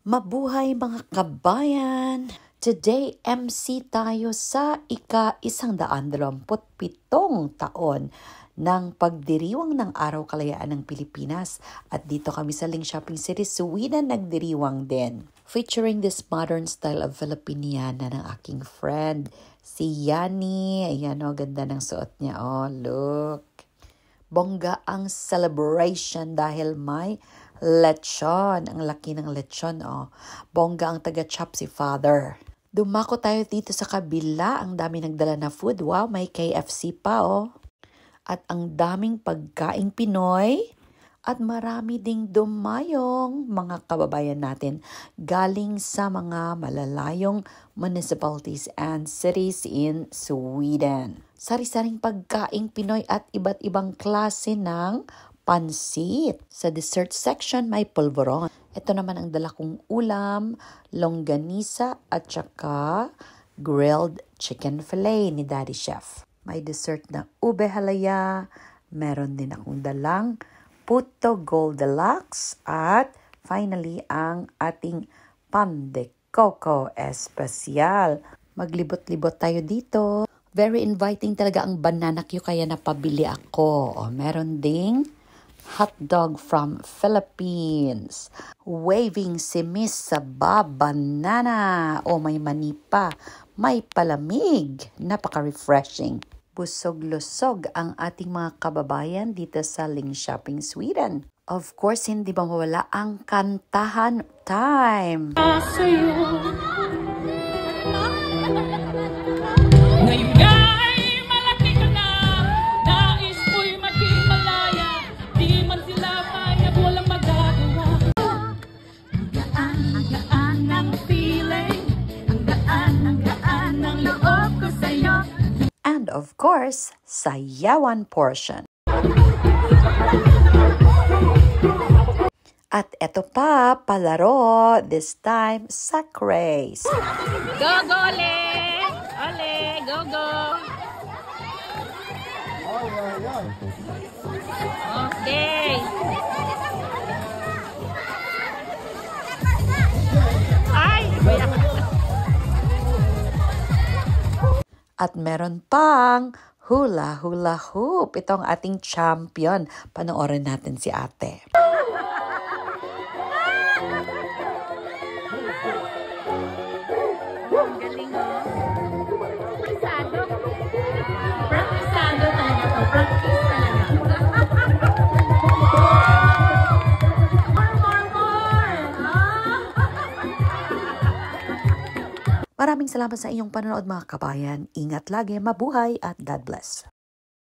Mabuhay mga kabayan! Today, MC tayo sa ika-127 taon ng pagdiriwang ng Araw Kalayaan ng Pilipinas. At dito kami sa Ling Shopping City, Sweden, nagdiriwang din. Featuring this modern style of Filipiniana ng aking friend, si Yani. Ayan o, ganda ng suot niya. Oh, look! Bongga ang celebration dahil may lechon. Ang laki ng lechon, oh. Bongga ang taga-chop si Father. Dumako tayo dito sa kabila. Ang dami nagdala na food. Wow, may KFC pa, oh. At ang daming pagkaing Pinoy. At marami ding dumayong mga kababayan natin galing sa mga malalayong municipalities and cities in Sweden. Sari-saring pagkaing Pinoy at iba't ibang klase ng pansit. Sa dessert section may pulveron. Ito naman ang dala kong ulam, longganisa at saka grilled chicken fillet ni Daddy Chef. May dessert na ube halaya, meron din akong dalang puto gold deluxe at finally ang ating pan de coco especial. Maglibot-libot tayo dito. Very inviting talaga ang banana queue kaya napabili ako. Meron ding hotdog from Philippines. Waving si Miss Saba banana. May mani pa. May palamig. Napaka-refreshing. Busog-lusog ang ating mga kababayan dito sa Ling Shopping Sweden. Of course, hindi ba mawala ang kantahan time. Ngayon ay malaki ka na, nais ko'y maging malaya, di man sila mayag walang magagawa. Ang gaan ng feeling, ang gaan ng loob ko sa'yo. And of course, sayawan portion. At eto pa, palaro, this time, sack race. Go, go, ole! Ole, go, go! Okay! Ay! At meron pang hula hula hoop. Ito ang ating champion. Panoorin natin si ate. Galing mo. Praktisado. Praktisado talaga to. Practice talaga. More. Maraming salamat sa iyong panonood mga kabayan. Ingat lagi, mabuhay at God bless.